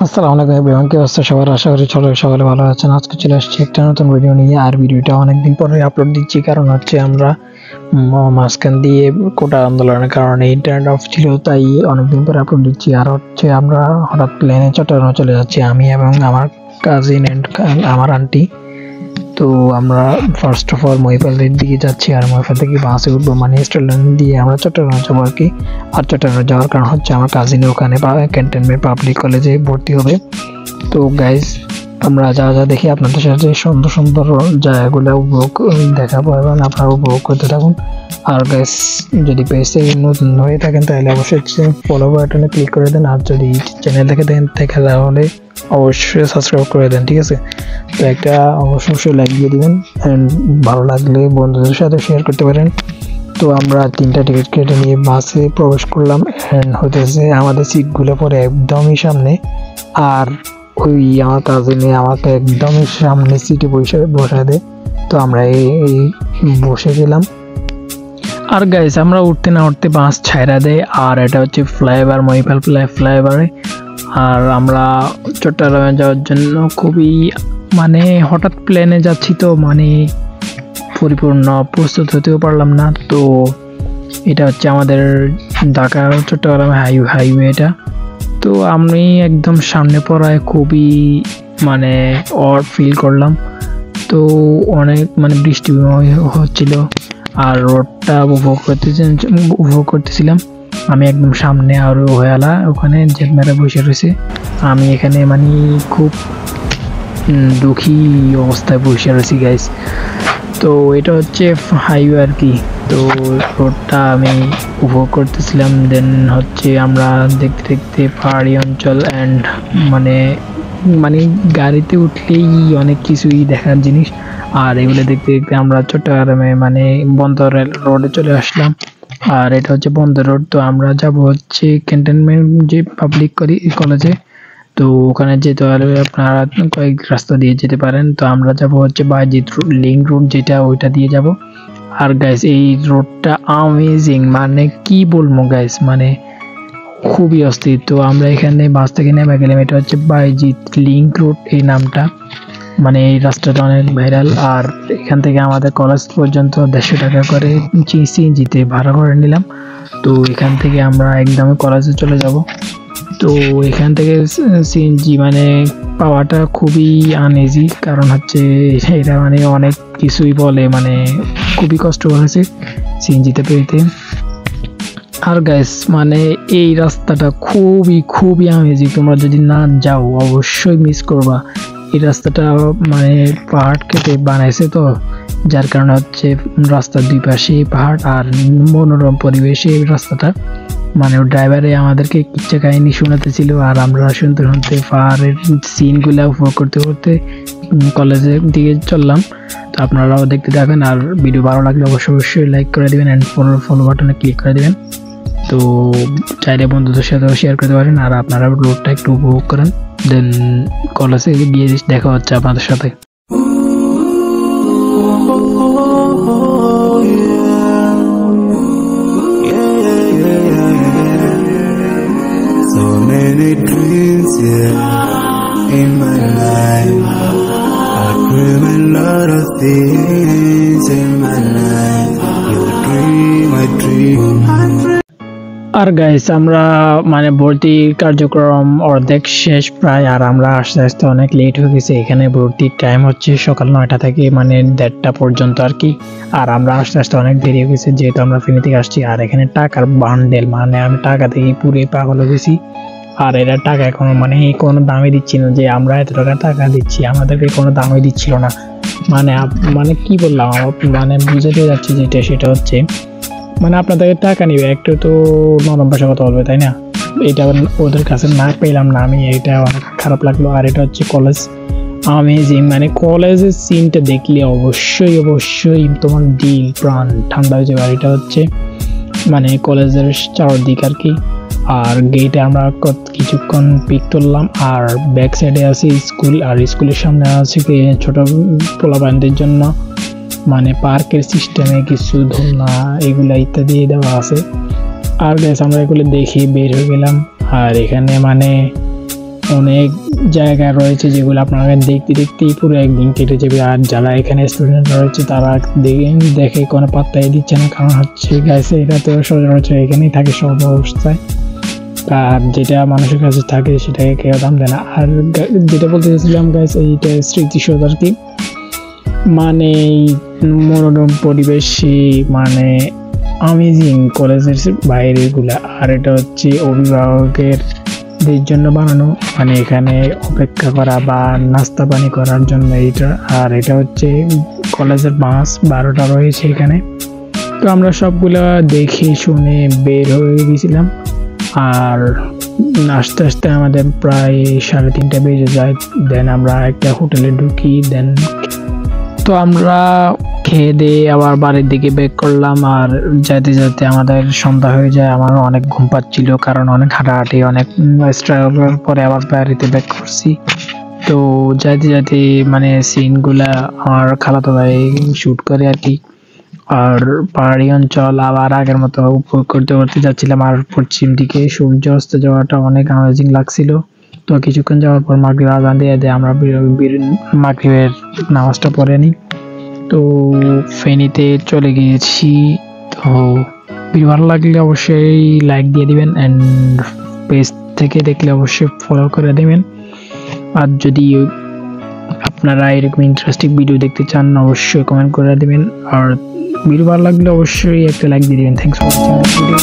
আসসালামু আলাইকুম এভরিওয়ান, কি অবস্থা সবার? আশা করি সকালে ভালো আছেন। আজকে চলে আসছি একটা নতুন ভিডিও নিয়ে। আর ভিডিওটা অনেকদিন পরে আপলোড দিচ্ছি, কারণ হচ্ছে আমরা মাঝখান দিয়ে কোটা আন্দোলনের কারণে ইন্টারনেট অফ ছিল, তাই অনেকদিন পরে আপলোড দিচ্ছি। আর হচ্ছে আমরা হঠাৎ প্লেনে চট্টগ্রামে চলে যাচ্ছি, আমি এবং আমার কাজিন অ্যান্ড আমার আন্টি। তো আমরা ফার্স্ট অফ অল মহিপালের দিকে যাচ্ছি, আর মহিপাল থেকে বাসে উঠবো, মানে স্টেশন দিয়ে আমরা চট্টগ্রাম যাবো আর কি। আর চট্টগ্রামে যাওয়ার কারণ হচ্ছে আমার কাজিনের ওখানে ক্যান্টনমেন্ট পাবলিক কলেজে ভর্তি হবে। তো গাইজ, আমরা যা যা দেখি আপনাদের সাথে সুন্দর সুন্দর জায়গাগুলো উপভোগ দেখাবো এবং আপনারা উপভোগ করতে থাকুন। আর গাইজ, যদি পেজে নতুন হয়ে থাকেন তাহলে অবশ্যই ফলো বাটনে ক্লিক করে দেন, আর যদি চ্যানেল থেকে দেখেন তাহলে অবশ্যই সাবস্ক্রাইব করে দেন, ঠিক আছে? তো একটা অবশ্যই লাইক দিয়ে দিবেন, অ্যান্ড ভালো লাগলে বন্ধুদের সাথে শেয়ার করতে পারেন। তো আমরা 3টা টিকিট কেটে নিয়ে বাসে প্রবেশ করলাম, অ্যান্ড হতেছে আমাদের সিটগুলো পরে একদমই সামনে। আর ওই আমার কাজিনে আমাকে একদমই সামনে সিটে বসায় দেয়। তো আমরা এই বসে গেলাম। আর গাইস, আমরা উঠতে না উঠতে বাস ছাইরা দেয়, আর এটা হচ্ছে ফ্লাইওভার, মহিপাল ফ্লাইওভারে। আর আমরা চট্টগ্রামে যাওয়ার জন্য খুবই মানে হঠাৎ প্লেনে যাচ্ছি, তো মানে পরিপূর্ণ প্রস্তুত হতেও পারলাম না। তো এটা হচ্ছে আমাদের ঢাকা চট্টগ্রাম হাইওয়ে এটা। তো আমি একদম সামনে পড়ায় খুবই মানে অড ফিল করলাম। তো অনেক মানে বৃষ্টি হচ্ছিল, আর রোডটা উপভোগ করতেছিলাম। আমি একদম সামনে, আর হয়ালা ওখানে জেলমেরা বসে রয়েছে। আমি এখানে মানে খুব দুঃখী অবস্থায় বসে রয়েছি গাইস। তো এটা হচ্ছে হাইওয়ে আর কি। তো রোডটা আমি উপভোগ করতেছিলাম। দেন হচ্ছে আমরা দেখতে দেখতে পাহাড়ি অঞ্চল অ্যান্ড মানে মানে গাড়িতে উঠলেই অনেক কিছুই দেখার জিনিস। আর এগুলো দেখতে দেখতে আমরা চট্টগ্রামে মানে বন্দর রোডে চলে আসলাম। আর এটা হচ্ছে বন্দর রোড। তো আমরা যাব হচ্ছে ক্যান্টনমেন্ট যে পাবলিক কলেজে। তো ওখানে যেতে হলে আপনারা কয়েক রাস্তা দিয়ে যেতে পারেন। তো আমরা যাব হচ্ছে বাইজিৎ লিংক রোড, যেটা ওইটা দিয়ে যাব। আর গাইস, এই রোডটা অ্যামেজিং, মানে কি বলবো গাইস, মানে খুবই অস্থির। তো আমরা এখানে বাস থেকে নেমে গেলাম। এটা হচ্ছে বাইজিৎ লিংক রোড এই নামটা, মানে এই রাস্তাটা অনেক ভাইরাল। আর এখান থেকে আমাদের কলেজ পর্যন্ত 150 টাকা করে সিএনজিতে ভাড়া করে নিলাম। তো এখান থেকে আমরা একদম কলেজে চলে যাব। তো এখান থেকে সিএনজি মানে পাওয়াটা খুবই আনইজি, কারণ হচ্ছে এটা মানে অনেক কিছুই বলে, মানে খুবই কষ্ট হয়েছে সিএনজিতে পেতে। আর গাইস, মানে এই রাস্তাটা খুবই আমেজিং। তোমরা যদি না যাও অবশ্যই মিস করবা। এই রাস্তাটা মানে পাহাড় কেটে বানাইছে, তো যার কারণে হচ্ছে রাস্তার দুই পাশে পাহাড় আর মনোরম পরিবেশে এই রাস্তাটা। মানে ড্রাইভারে আমাদেরকে কিচ্ছা কাহিনী শোনাতেছিল, আর আমরা শুনতে শুনতে পাহাড়ের সিনগুলো উপভোগ করতে করতে কলেজের দিকে চললাম। তো আপনারাও দেখতে থাকেন, আর ভিডিও ভালো লাগলে অবশ্যই লাইক করে দেবেন অ্যান্ড ফলো বাটনে ক্লিক করে দেবেন। তো চাইলে বন্ধুদের সাথেও শেয়ার করতে পারেন, আর আপনারা রোডটা একটু উপভোগ করেন। দেন কলেজে গিয়ে দেখা হচ্ছে আপনাদের সাথে। So many dreams, yeah, in my life. I dream a lot of things in my life. You dream, I dream. আর গাইস, আমরা মানে ভর্তি কার্যক্রম অর্ধেক শেষ প্রায়, আর আমরা আস্তে আস্তে অনেক লেট হয়ে গেছে। এখানে ভর্তির টাইম হচ্ছে সকাল 9টা থেকে মানে 1:30 পর্যন্ত আর কি। আর আমরা আস্তে আস্তে অনেক দেরি হয়ে গেছে, যেহেতু আমরা ফিনি থেকে আসছি। আর এখানে টাকার বান্ডেল, মানে আমি টাকা থেকে পুরো পাগল হয়ে গেছি। আর এরা টাকা এখনো মানে কোনো দামই দিচ্ছি না, যে আমরা এত টাকা দিচ্ছি, আমাদেরকে কোনো দামই দিচ্ছিল না। মানে কি বললাম, মানে বুঝাতে যাচ্ছি যেটা, সেটা হচ্ছে মানে আপনাদের টাকা নিবে একটু তো নরম ভাষা কথা বলবে, তাই না? এটা ওদের কাছে না পেলাম না আমি, এটা অনেক খারাপ লাগলো। আর এটা হচ্ছে কলেজ, আমেজিং, মানে কলেজের সিনটা দেখলে অবশ্যই তোমার দিল প্রাণ ঠান্ডা হয়ে যাবে। আর এটা হচ্ছে মানে কলেজের চারদিক আর কি। আর গেটে আমরা কিছুক্ষণ পিক তুললাম, আর ব্যাক সাইডে আছে স্কুল, আর স্কুলের সামনে আছে ছোট পোলাপানদের জন্য মানে পার্কের সিস্টেমে কিছু ধুলনা এগুলা ইত্যাদি দেওয়া আছে। আর গাইস, আমরা এগুলো দেখে বের হয়ে গেলাম। আর এখানে মানে অনেক জায়গা রয়েছে যেগুলো আপনারা দেখতে দেখতেই পুরো একদিন কেটে যাবে। আর যারা এখানে স্টুডেন্ট রয়েছে তারা দেখে কোনো পাত্তাই দিচ্ছে না, কারণ হচ্ছে গাইস এরা তো সচরাচর এখানেই থাকে সব অবস্থায়, আর যেটা মানুষের কাছে থাকে সেটাকে কেউ দাম দেয় না। আর যেটা বলতে চাইছিলাম গাইস, এইটা স্মৃতিসৌধ আর কি, মানে মনোরম পরিবেশে মানে আমেজিং কলেজের বাইরেগুলা। আর এটা হচ্ছে অভিভাবকের জন্য বানানো, মানে এখানে অপেক্ষা করা বা নাস্তা পানি করার জন্য এইটা। আর এটা হচ্ছে কলেজের বাস 12টা রয়েছে এখানে। তো আমরা সবগুলা দেখে শুনে বের হয়ে গেছিলাম, আর আস্তে আস্তে আমাদের প্রায় 3:30 বেজে যায়। দেন আমরা একটা হোটেলে ঢুকি, দেন তো আমরা খেয়ে দিয়ে আবার বাড়ির দিকে ব্যাক করলাম। আর যেতে যেতে আমাদের সন্ধ্যা হয়ে যায়। আমার অনেক ঘুম পাচ্ছিল, কারণ অনেক হাঁটাহাঁটি অনেক স্ট্রাগলের পরে আবার বাড়িতে ব্যাক করছি। তো যাইতে যাইতে মানে সিনগুলা আমার খালাতো ভাই শ্যুট করে আর কি। আর পাহাড়ি অঞ্চল আবার আগের মতো উপভোগ করতে করতে যাচ্ছিলাম। আর পশ্চিম দিকে সূর্য অস্ত যাওয়াটা অনেক অ্যামেজিং লাগছিল। তো কিছুক্ষণ যাওয়ার পর মাগরিব আজান দিয়ে আমরা মাগরিবের নামাজটা পড়ে নিই। তো ফেনীতে চলে গিয়েছি। তো ভিডিও ভালো লাগলে অবশ্যই লাইক দিয়ে দিবেন, অ্যান্ড পেজ থেকে দেখলে অবশ্যই ফলো করে দেবেন। আর যদি আপনারা এরকম ইন্টারেস্টিং ভিডিও দেখতে চান অবশ্যই কমেন্ট করে দেবেন। আর ভিডিও ভালো লাগলে অবশ্যই একটা লাইক দিয়ে দিবেন। Thanks for watching video.